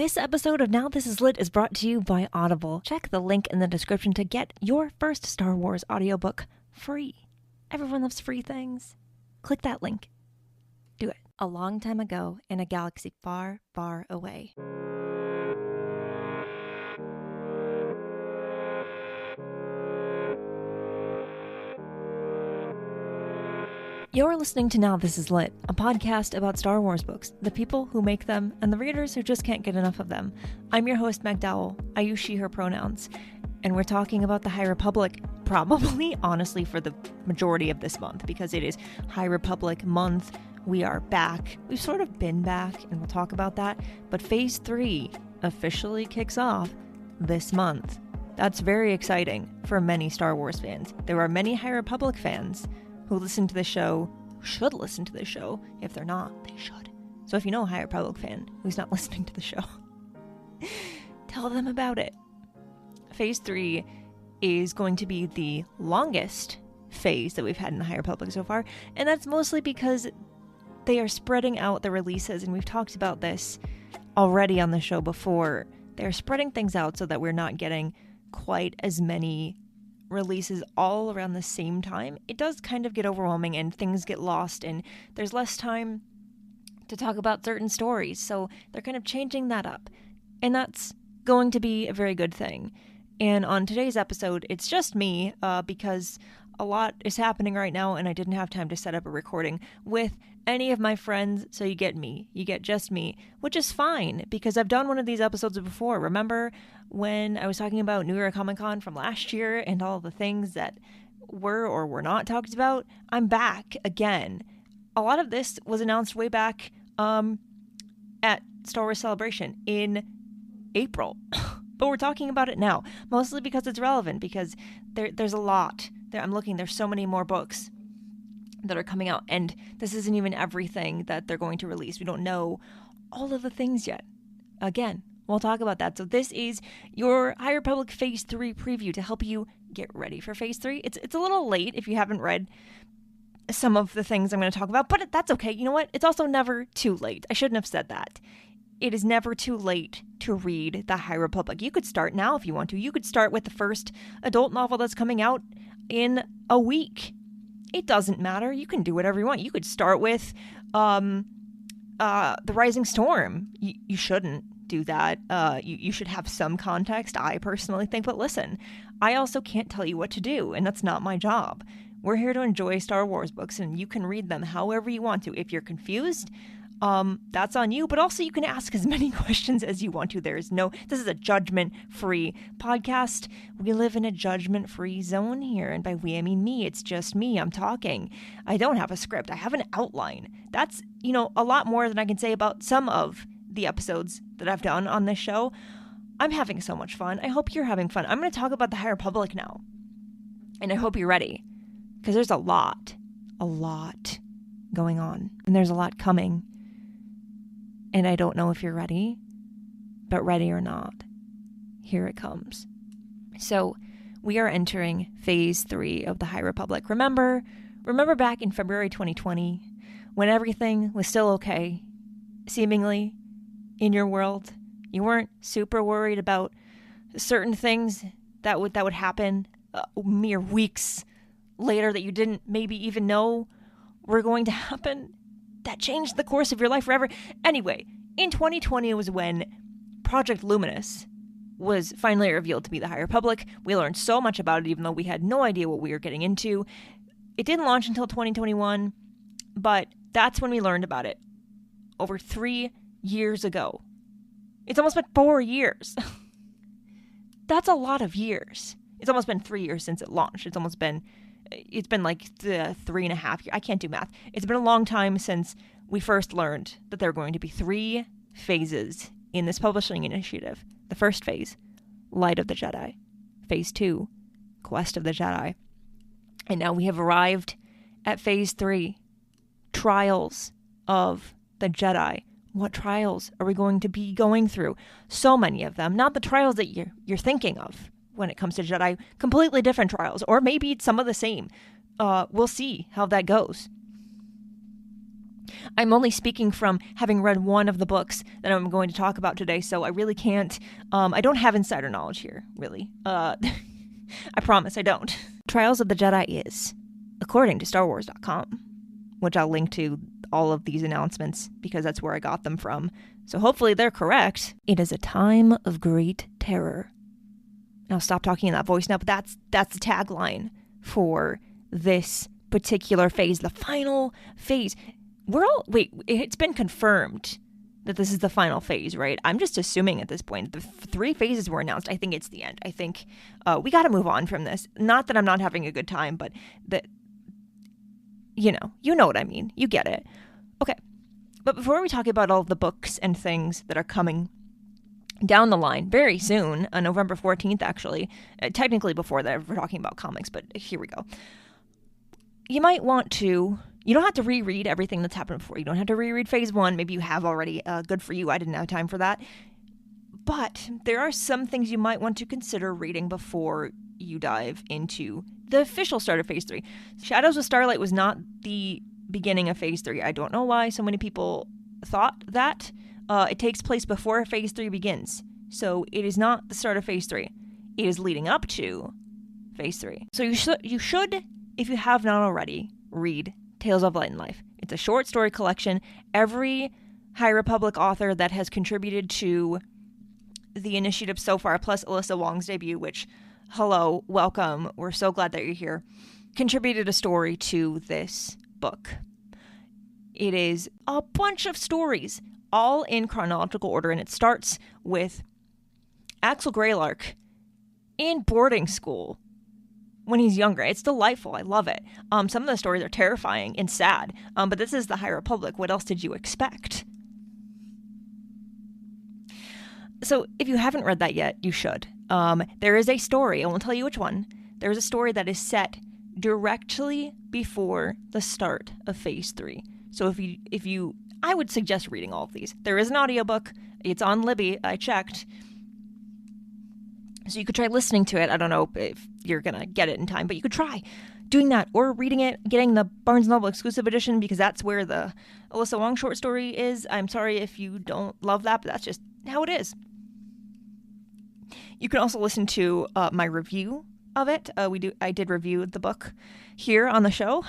This episode of Now This Is Lit is brought to you by Audible. Check the link in the description to get your first Star Wars audiobook free. Everyone loves free things. Click that link. Do it. A long time ago, in a galaxy far, far away. You're listening to Now This Is Lit, a podcast about Star Wars books, the people who make them, and the readers who just can't get enough of them. I'm your host, Meg Dowell. I use she, her pronouns. And we're talking about the High Republic, probably, honestly, for the majority of this month, because it is High Republic month. We are back. We've sort of been back, and we'll talk about that. But Phase 3 officially kicks off this month. That's very exciting for many Star Wars fans. There are many High Republic fans who listen to the show, should listen to the show. If they're not, they should. So if you know a High Republic fan who's not listening to the show, tell them about it. Phase 3 is going to be the longest phase that we've had in the High Republic so far, and that's mostly because they are spreading out the releases, and we've talked about this already on the show before. They're spreading things out so that we're not getting quite as many releases all around the same time. It does kind of get overwhelming and things get lost and there's less time to talk about certain stories. So they're kind of changing that up. And that's going to be a very good thing. And on today's episode, it's just me because a lot is happening right now and I didn't have time to set up a recording with any of my friends. So you get me. You get just me, which is fine because I've done one of these episodes before. Remember when I was talking about New York Comic Con from last year and all the things that were or were not talked about? I'm back again. A lot of this was announced way back at Star Wars Celebration in April. But we're talking about it now, mostly because it's relevant, because there's a lot. I'm looking, there's so many more books that are coming out, and this isn't even everything that they're going to release. We don't know all of the things yet. Again, we'll talk about that. So this is your High Republic Phase 3 preview to help you get ready for Phase 3. It's a little late if you haven't read some of the things I'm going to talk about, but that's okay. You know what? It's also never too late. I shouldn't have said that. It is never too late to read the High Republic. You could start now if you want to. You could start with the first adult novel that's coming out in a week. It doesn't matter. You can do whatever you want. You could start with The Rising Storm. You shouldn't do that. You should have some context, I personally think. But listen, I also can't tell you what to do, and that's not my job. We're here to enjoy Star Wars books, and you can read them however you want to. If you're confused, that's on you, but also you can ask as many questions as you want to. This is a judgment-free podcast. We live in a judgment-free zone here, and by we, I mean me. It's just me. I'm talking. I don't have a script. I have an outline. That's, a lot more than I can say about some of the episodes that I've done on this show. I'm having so much fun. I hope you're having fun. I'm going to talk about the High Republic now, and I hope you're ready, because there's a lot going on, and there's a lot coming. And I don't know if you're ready, but ready or not, here it comes. So we are entering Phase 3 of the High Republic. Remember back in February 2020, when everything was still okay, seemingly, in your world? You weren't super worried about certain things that would happen mere weeks later that you didn't maybe even know were going to happen? That changed the course of your life forever. Anyway, in 2020 was when Project Luminous was finally revealed to be the High Republic. We learned so much about it, even though we had no idea what we were getting into. It didn't launch until 2021, but that's when we learned about it. Over 3 years ago. It's almost been 4 years. That's a lot of years. It's almost been 3 years since it launched. It's been like 3.5 years. I can't do math. It's been a long time since we first learned that there are going to be 3 phases in this publishing initiative. The first phase, Light of the Jedi. Phase 2, Quest of the Jedi. And now we have arrived at Phase 3, Trials of the Jedi. What trials are we going to be going through? So many of them. Not the trials that you're thinking of when it comes to Jedi. Completely different trials. Or maybe it's some of the same. We'll see how that goes. I'm only speaking from having read one of the books that I'm going to talk about today, so I really can't, I don't have insider knowledge here, really. I promise I don't. Trials of the Jedi is, according to StarWars.com, which I'll link to all of these announcements because that's where I got them from, so hopefully they're correct. It is a time of great terror. Now stop talking in that voice now, but that's the tagline for this particular phase, the final phase. It's been confirmed that this is the final phase, right? I'm just assuming at this point. The 3 phases were announced. I think it's the end. I think we got to move on from this. Not that I'm not having a good time, but that, you know what I mean. You get it. Okay. But before we talk about all of the books and things that are coming down the line very soon, November 14th, actually, technically before that, we're talking about comics, but here we go. You might want to, you don't have to reread everything that's happened before. You don't have to reread phase 1. Maybe you have already. Good for you. I didn't have time for that. But there are some things you might want to consider reading before you dive into the official start of phase 3. Shadows of Starlight was not the beginning of phase 3. I don't know why so many people thought that. It takes place before phase 3 begins. So it is not the start of phase 3. It is leading up to phase 3. So you should, if you have not already, read Tales of Light and Life. It's a short story collection. Every High Republic author that has contributed to the initiative so far, plus Alyssa Wong's debut, which, hello, welcome, we're so glad that you're here, contributed a story to this book. It is a bunch of stories, all in chronological order, and it starts with Axel Greylark in boarding school when he's younger. It's delightful. I love it. Some of the stories are terrifying and sad, but this is the High Republic. What else did you expect? So if you haven't read that yet, you should. There is a story. I won't tell you which one. There's a story that is set directly before the start of phase 3. So if you I would suggest reading all of these. There is an audiobook. It's on Libby. I checked. So you could try listening to it. I don't know if you're going to get it in time, but you could try doing that or reading it, getting the Barnes & Noble exclusive edition because that's where the Alyssa Wong short story is. I'm sorry if you don't love that, but that's just how it is. You can also listen to my review of it. I did review the book here on the show.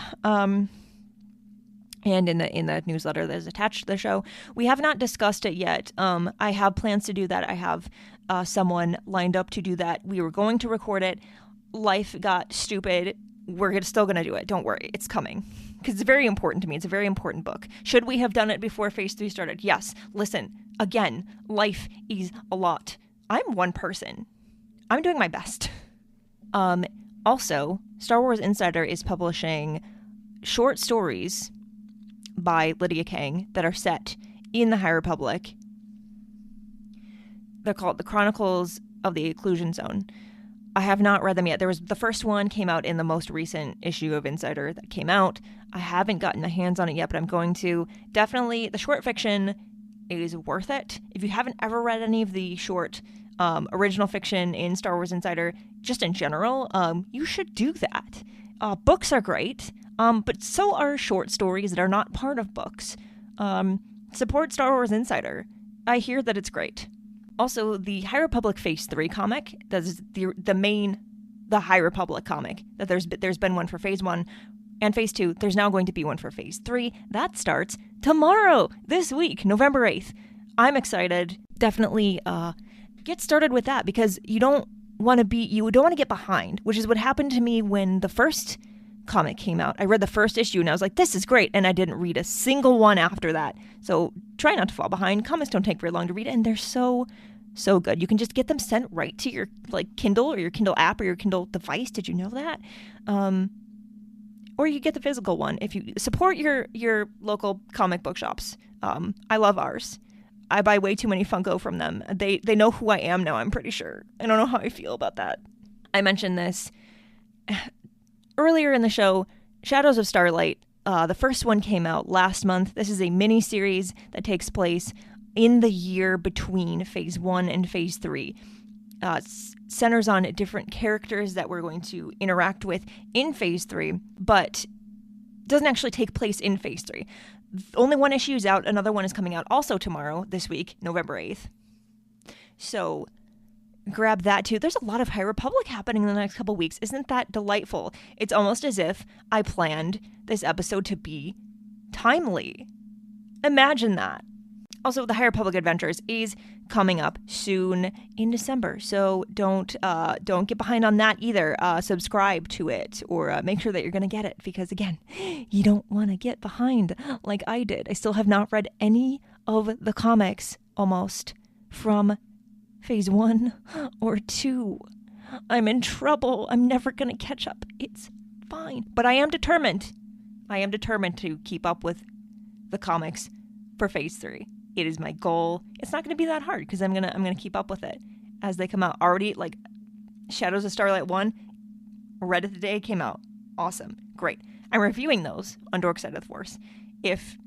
And in the newsletter that is attached to the show. We have not discussed it yet. I have plans to do that. I have someone lined up to do that. We were going to record it. Life got stupid. We're still going to do it. Don't worry. It's coming. Because it's very important to me. It's a very important book. Should we have done it before phase 3 started? Yes. Listen, again, life is a lot. I'm one person. I'm doing my best. Also, Star Wars Insider is publishing short stories by Lydia Kang that are set in the High Republic. They're called The Chronicles of the Occlusion Zone. I have not read them yet. The first one came out in the most recent issue of Insider that came out. I haven't gotten my hands on it yet, but I'm going to. Definitely, the short fiction is worth it. If you haven't ever read any of the short original fiction in Star Wars Insider, just in general, you should do that. Books are great. But so are short stories that are not part of books. Support Star Wars Insider. I hear that it's great. Also, the High Republic Phase 3 comic, that is the High Republic comic, that there's been one for Phase 1 and Phase 2. There's now going to be one for Phase 3. That starts tomorrow, this week, November 8th. I'm excited. Definitely get started with that because you don't want to get behind, which is what happened to me when the first comic came out. I read the first issue and I was like, this is great. And I didn't read a single one after that. So try not to fall behind. Comics don't take very long to read and they're so good. You can just get them sent right to your Kindle or your Kindle app or your Kindle device. Did you know that? Or you get the physical one. If you support your local comic book shops. I love ours. I buy way too many Funko from them. They know who I am now, I'm pretty sure. I don't know how I feel about that. I mentioned this earlier in the show, Shadows of Starlight. The first one came out last month. This is a mini-series that takes place in the year between Phase 1 and Phase 3. Centers on different characters that we're going to interact with in Phase 3, but doesn't actually take place in Phase 3. only one issue is out. Another one is coming out also tomorrow, this week, November 8th. So grab that too. There's a lot of High Republic happening in the next couple weeks. Isn't that delightful? It's almost as if I planned this episode to be timely. Imagine that. Also, the High Republic Adventures is coming up soon in December, so don't get behind on that either. Subscribe to it, or make sure that you're going to get it, because again, you don't want to get behind like I did. I still have not read any of the comics almost from Phase 1 or 2. I'm in trouble. I'm never going to catch up. It's fine, but I am determined. I am determined to keep up with the comics for Phase 3. It is my goal. It's not going to be that hard because I'm gonna keep up with it as they come out. Already, like Shadows of Starlight 1, read it the day it came out. Awesome, great. I'm reviewing those on Dork Side of the Force. If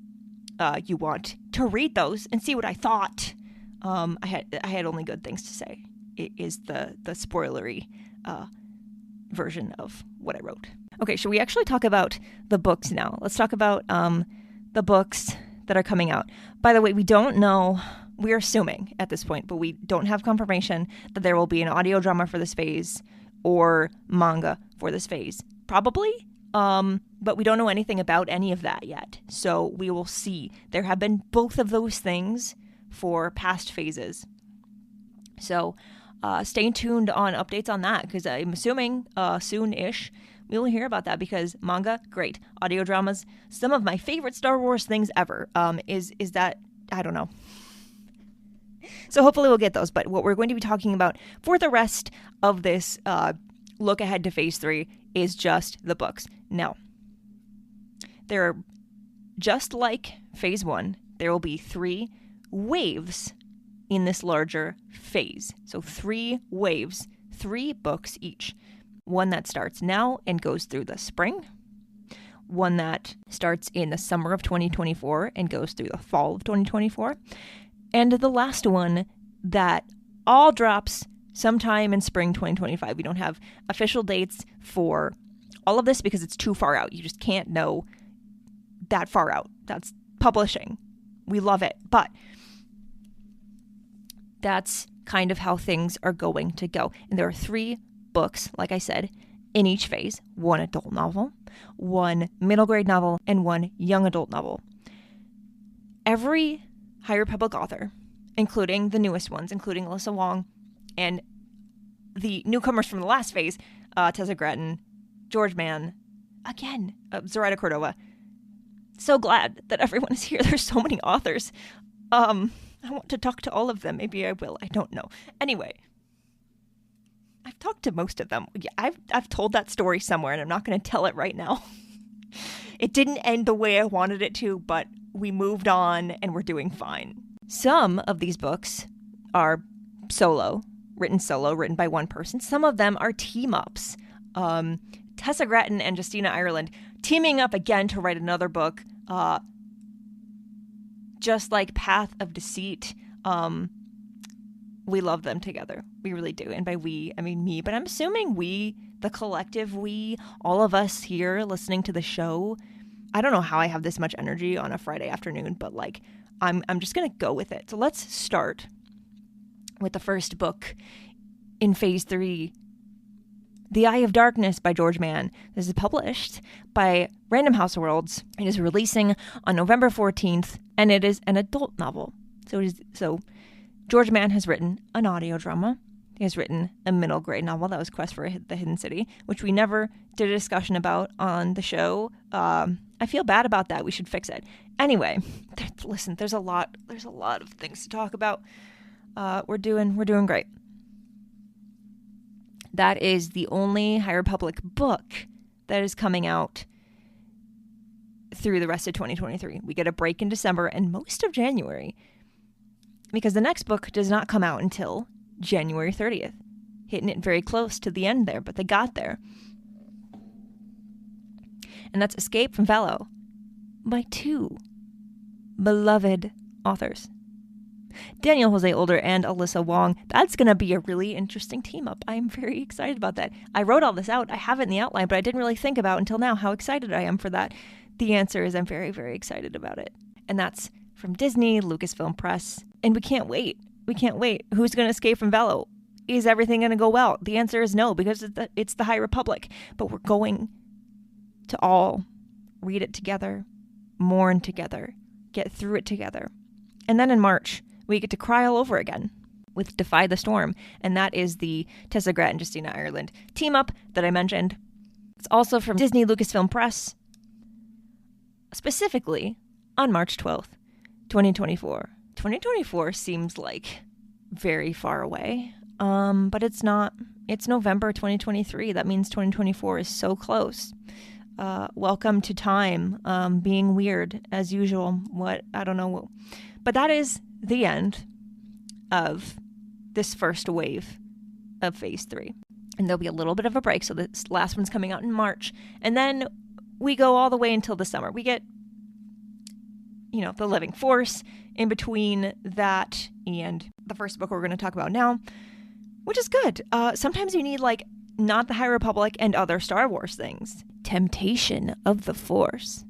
you want to read those and see what I thought, I had only good things to say. It is the spoilery version of what I wrote. Okay, should we actually talk about the books now? Let's talk about the books that are coming out. By the way, we don't know, we're assuming at this point, but we don't have confirmation that there will be an audio drama for this phase or manga for this phase. Probably, but we don't know anything about any of that yet. So we will see. There have been both of those things for past phases. So stay tuned on updates on that, because I'm assuming soon-ish we will hear about that, because manga, great. Audio dramas, some of my favorite Star Wars things ever. Is that, I don't know. So hopefully we'll get those. But what we're going to be talking about for the rest of this look ahead to Phase 3 is just the books. Now, there are, just like Phase 1, there will be 3 waves in this larger phase. So 3 waves, 3 books each. One that starts now and goes through the spring. One that starts in the summer of 2024 and goes through the fall of 2024. And the last one that all drops sometime in spring 2025. We don't have official dates for all of this because it's too far out. You just can't know that far out. That's publishing. We love it. But that's kind of how things are going to go. And there are 3 books, like I said, in each phase. 1 adult novel, 1 middle grade novel, and 1 young adult novel. Every High Republic author, including the newest ones, including Alyssa Wong, and the newcomers from the last phase, Tessa Gratton, George Mann, again, Zoraida Cordova. So glad that everyone is here. There's so many authors. I want to talk to all of them. Maybe I will. I don't know. Anyway, I've talked to most of them. Yeah, I've told that story somewhere, and I'm not going to tell it right now. It didn't end the way I wanted it to, but we moved on, and we're doing fine. Some of these books are written by one person. Some of them are team-ups. Tessa Gratton and Justina Ireland teaming up again to write another book, just like Path of Deceit. We love them together. We really do. And by we, I mean me. But I'm assuming we, the collective we, all of us here listening to the show. I don't know how I have this much energy on a Friday afternoon, but like, I'm just going to go with it. So let's start with the first book in Phase 3, The Eye of Darkness by George Mann. This is published by Random House Worlds. It is releasing on November 14th, and it is an adult novel. So George Mann has written an audio drama. He has written a middle grade novel that was Quest for the Hidden City, which we never did a discussion about on the show. I feel bad about that. We should fix it. Anyway, listen, there's a lot of things to talk about. We're doing great. That is the only High Republic book that is coming out through the rest of 2023. We get a break in December and most of January, because the next book does not come out until January 30th. Hitting it very close to the end there, but they got there. And that's Escape from Valo by 2 beloved authors, Daniel Jose Older and Alyssa Wong. That's going to be a really interesting team up. I'm very excited about that. I wrote all this out. I have it in the outline, but I didn't really think about until now how excited I am for that. The answer is I'm very, very excited about it. And that's from Disney, Lucasfilm Press. And we can't wait. We can't wait. Who's going to escape from Velo? Is everything going to go well? The answer is no, because it's the High Republic. But we're going to all read it together, mourn together, get through it together. And then in March, we get to cry all over again with Defy the Storm. And that is the Tessa Gratt and Justina Ireland team up that I mentioned. It's also from Disney Lucasfilm Press, specifically on March 12th, 2024. 2024 seems like very far away, but it's not. It's November 2023. That means 2024 is so close. Welcome to time, being weird as usual. I don't know. But that is the end of this first wave of Phase 3. And there'll be a little bit of a break, so this last one's coming out in March. And then we go all the way until the summer. We get, The Living Force in between that and the first book we're going to talk about now, which is good. Sometimes you need, not the High Republic and other Star Wars things. Temptation of the Force.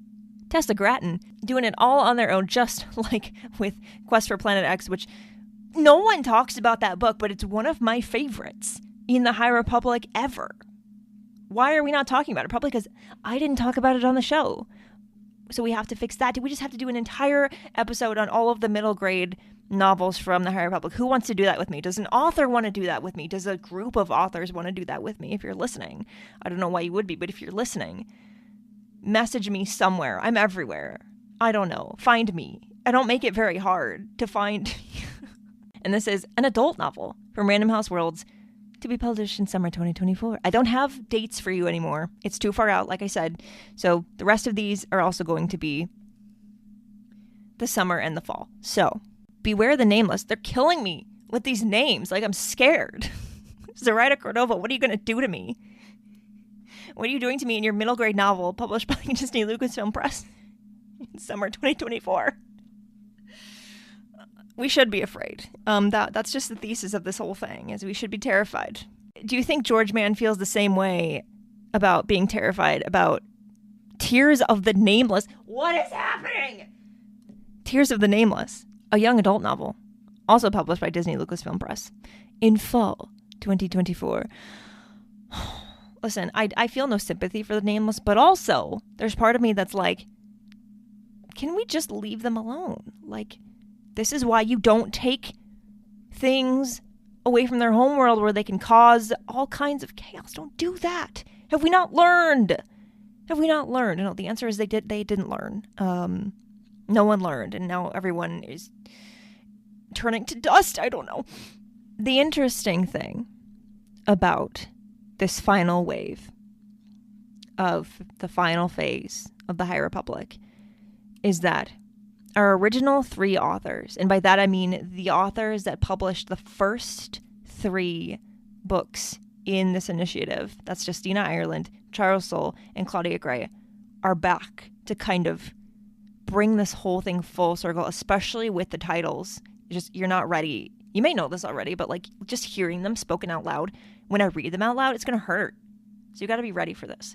Tessa Gratton doing it all on their own, just like with Quest for Planet X, which no one talks about that book, but it's one of my favorites in the High Republic ever. Why are we not talking about it? Probably because I didn't talk about it on the show. So we have to fix that. We just have to do an entire episode on all of the middle grade novels from the High Republic. Who wants to do that with me? Does an author want to do that with me? Does a group of authors want to do that with me? If you're listening, I don't know why you would be, but if you're listening, message me somewhere. I'm everywhere. I don't know. Find me. I don't make it very hard to find. And this is an adult novel from Random House Worlds to be published in summer 2024. I don't have dates for you anymore. It's too far out, like I said. So the rest of these are also going to be the summer and the fall. So beware the nameless. They're killing me with these names. I'm scared. Zoraida Cordova, what are you going to do to me? What are you doing to me in your middle grade novel published by Disney Lucasfilm Press in summer 2024? We should be afraid. That's just the thesis of this whole thing, is we should be terrified. Do you think George Mann feels the same way about being terrified about Tears of the Nameless? What is happening? Tears of the Nameless, a young adult novel, also published by Disney Lucasfilm Press in fall 2024. Listen, I feel no sympathy for the Nameless, but also there's part of me that's like, can we just leave them alone? This is why you don't take things away from their homeworld where they can cause all kinds of chaos. Don't do that. Have we not learned? No, the answer is they didn't learn. No one learned, and now everyone is turning to dust. I don't know. The interesting thing about this final wave of the final phase of the High Republic is that our original 3 authors, and by that I mean the authors that published the first 3 books in this initiative, that's Justina Ireland, Charles Soule, and Claudia Gray, are back to kind of bring this whole thing full circle, especially with the titles. You're not ready. You may know this already, but just hearing them spoken out loud, when I read them out loud, it's going to hurt. So you got to be ready for this.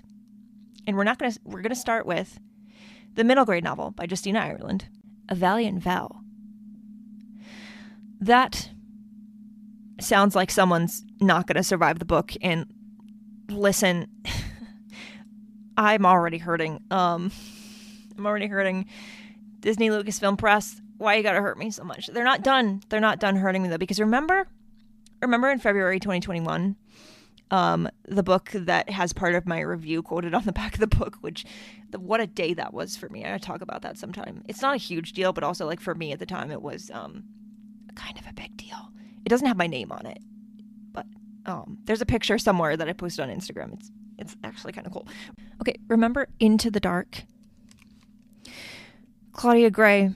And we're going to start with the middle grade novel by Justina Ireland, A Valiant Vow. That sounds like someone's not going to survive the book. And listen, I'm already hurting. Disney Lucasfilm Press, why you gotta hurt me so much? They're not done hurting me though, because remember in February 2021, the book that has part of my review quoted on the back of the book, what a day that was for me. I gotta talk about that sometime. It's not a huge deal, but also for me at the time, it was kind of a big deal. It doesn't have my name on it, but there's a picture somewhere that I posted on Instagram. It's actually kind of cool. Okay, remember Into the Dark? Claudia Gray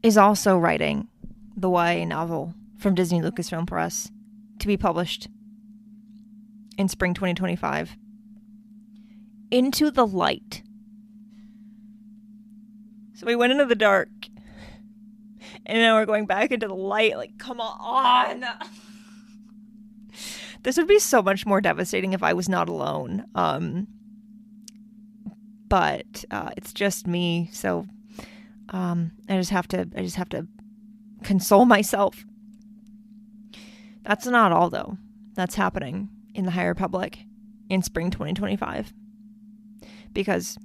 is also writing the YA novel from Disney Lucasfilm Press to be published in spring 2025. Into the Light. So we went into the dark, and now we're going back into the light. Come on! This would be so much more devastating if I was not alone. but it's just me. So I just have to console myself. That's not all, though. That's happening in the High Republic in spring 2025, because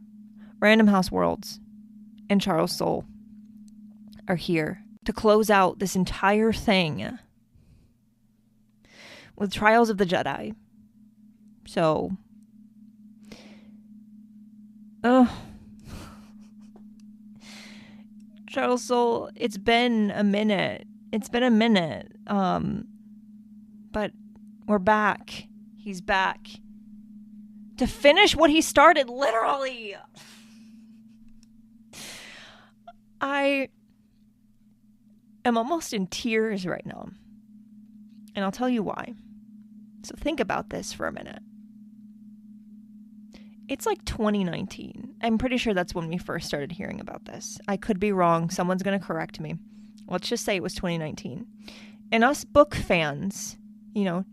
Random House Worlds and Charles Soule are here to close out this entire thing with Trials of the Jedi. So, Charles Soule, it's been a minute. But we're back. He's back to finish what he started, literally. I am almost in tears right now. And I'll tell you why. So think about this for a minute. It's like 2019. I'm pretty sure that's when we first started hearing about this. I could be wrong. Someone's going to correct me. Let's just say it was 2019. And us book fans,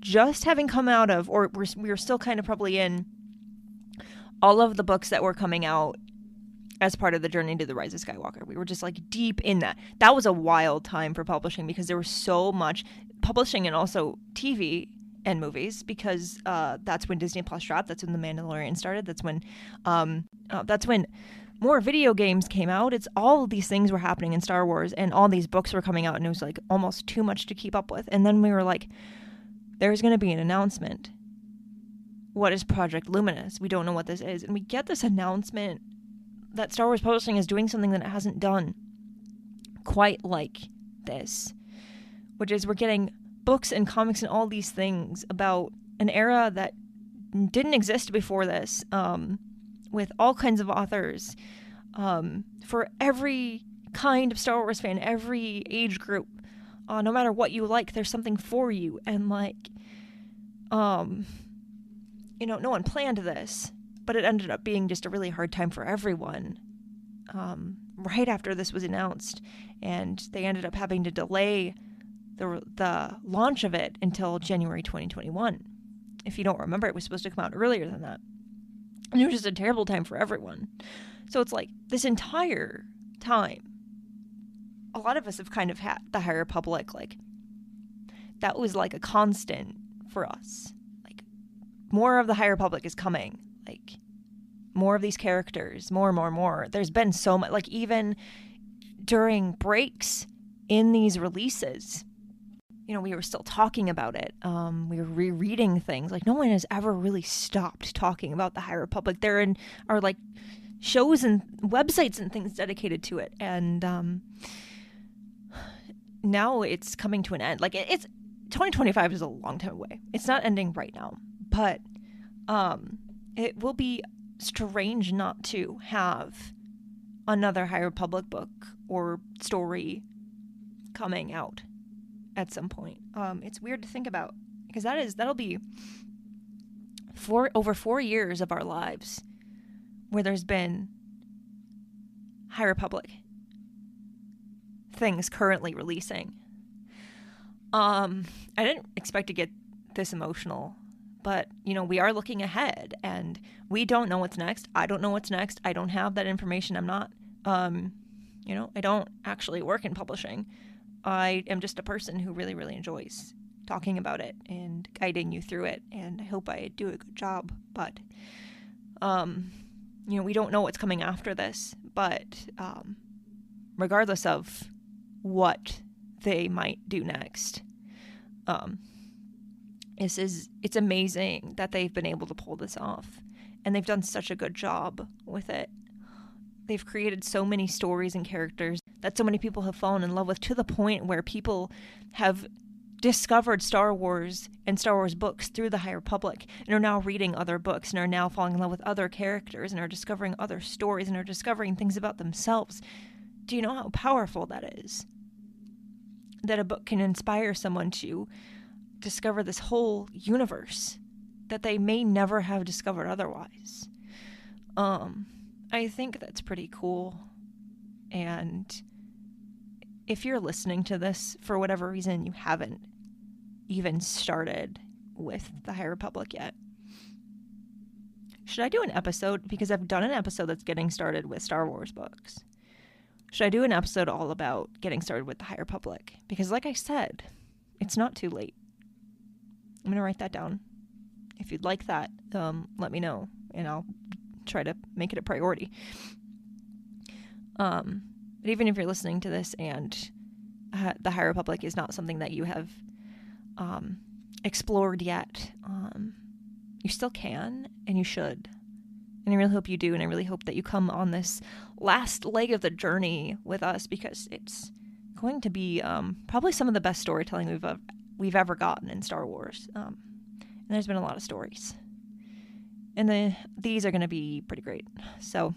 just having come out of, or we were still kind of probably in all of the books that were coming out as part of the Journey to the Rise of Skywalker. We were just like deep in that. That was a wild time for publishing because there was so much publishing and also TV and movies, because that's when Disney Plus dropped. That's when The Mandalorian started. That's when more video games came out. It's all of these things were happening in Star Wars, and all these books were coming out, and it was like almost too much to keep up with. And then we were like, there's going to be an announcement. What is Project Luminous? We don't know what this is. And we get this announcement that Star Wars Publishing is doing something that it hasn't done quite like this, which is we're getting books and comics and all these things about an era that didn't exist before this, with all kinds of authors, for every kind of Star Wars fan, every age group. No matter what you like, there's something for you. And no one planned this, but it ended up being just a really hard time for everyone right after this was announced. And they ended up having to delay the launch of it until January 2021. If you don't remember, it was supposed to come out earlier than that. And it was just a terrible time for everyone. So it's like this entire time, a lot of us have kind of had the High Republic, that was like a constant for us. More of the High Republic is coming. More of these characters, more. There's been so much, even during breaks in these releases, we were still talking about it. We were rereading things. No one has ever really stopped talking about the High Republic. There are shows and websites and things dedicated to it. And now it's coming to an end. It's 2025 is a long time away. It's not ending right now, but it will be strange not to have another High Republic book or story coming out at some point. It's weird to think about, because that'll be over 4 years of our lives where there's been High Republic things currently releasing. I didn't expect to get this emotional, but we are looking ahead, and we don't know what's next. I don't know what's next. I don't have that information. I'm not I don't actually work in publishing. I am just a person who really, really enjoys talking about it and guiding you through it, and I hope I do a good job. But we don't know what's coming after this, but regardless of what they might do next, it's amazing that they've been able to pull this off, and they've done such a good job with it. They've created so many stories and characters that so many people have fallen in love with, to the point where people have discovered Star Wars and Star Wars books through the High Republic, and are now reading other books, and are now falling in love with other characters, and are discovering other stories, and are discovering things about themselves. Do you know how powerful that is? That a book can inspire someone to discover this whole universe that they may never have discovered otherwise. I think that's pretty cool. And if you're listening to this for whatever reason you haven't even started with the High Republic yet, Should I do an episode? Because I've done an episode that's getting started with Star Wars books. Should I do an episode all about getting started with the High Republic? Because like I said, it's not too late. I'm going to write that down. If you'd like that, let me know, and I'll try to make it a priority. But even if you're listening to this and the High Republic is not something that you have explored yet, you still can, and you should. And I really hope you do, and I really hope that you come on this last leg of the journey with us, because it's going to be probably some of the best storytelling we've ever gotten in Star Wars. And there's been a lot of stories. And these are going to be pretty great. So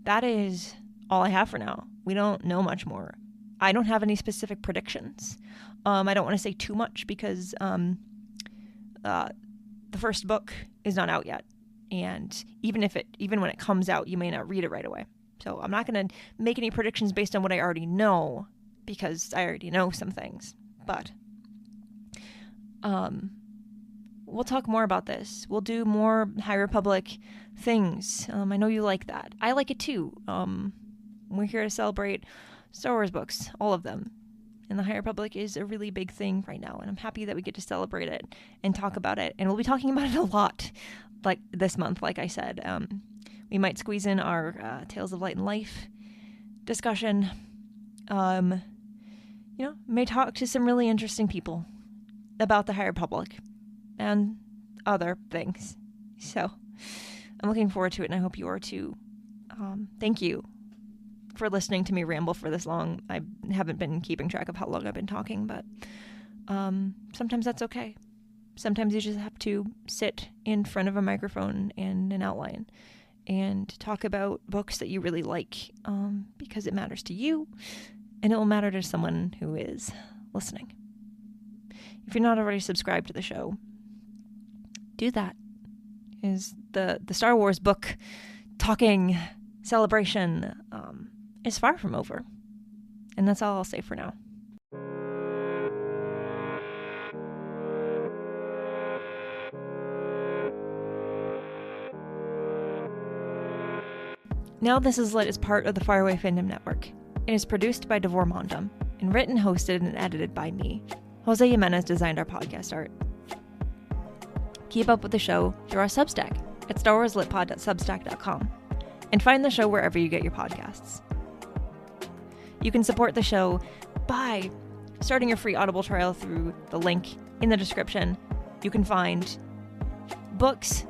that is all I have for now. We don't know much more. I don't have any specific predictions. I don't want to say too much because the first book is not out yet. And even when it comes out, you may not read it right away. So I'm not going to make any predictions based on what I already know, because I already know some things. But we'll talk more about this. We'll do more High Republic things. I know you like that. I like it too. We're here to celebrate Star Wars books, all of them. And the High Republic is a really big thing right now, and I'm happy that we get to celebrate it and talk about it. And we'll be talking about it a lot, like this month, like I said. We might squeeze in our Tales of Light and Life discussion. May talk to some really interesting people about the High Republic and other things. So I'm looking forward to it, and I hope you are too. Thank you for listening to me ramble for this long. I haven't been keeping track of how long I've been talking, but sometimes that's okay. Sometimes you just have to sit in front of a microphone and an outline and talk about books that you really like, because it matters to you, and it will matter to someone who is listening. If you're not already subscribed to the show, do that. Is the Star Wars book talking celebration is far from over. And that's all I'll say for now. Now This Is Lit is part of the Faraway Fandom Network. It is produced by Devor Mondum and written, hosted, and edited by me. Jose Jimenez designed our podcast art. Keep up with the show through our Substack at starwarslitpod.substack.com, and find the show wherever you get your podcasts. You can support the show by starting your free Audible trial through the link in the description. You can find books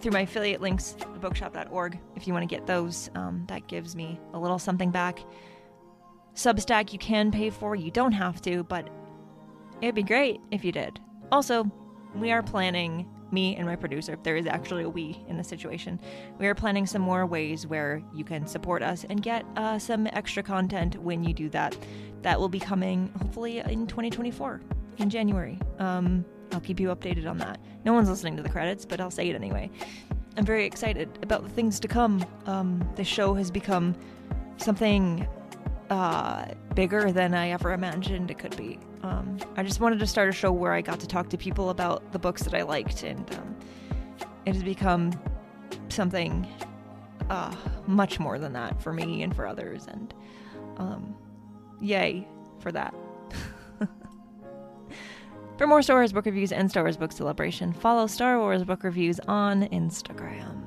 through my affiliate links, bookshop.org, if you want to get those. That gives me a little something back. Substack you can pay for, you don't have to, but it'd be great if you did. Also, we are planning, me and my producer, there is actually a we in this situation, we are planning some more ways where you can support us and get some extra content when you do that. That will be coming hopefully in 2024, in January. I'll keep you updated on that. No one's listening to the credits, but I'll say it anyway. I'm very excited about the things to come. The show has become something bigger than I ever imagined it could be. I just wanted to start a show where I got to talk to people about the books that I liked, and it has become something much more than that for me and for others, and yay for that. For more Star Wars book reviews and Star Wars book celebration, follow Star Wars Book Reviews on Instagram.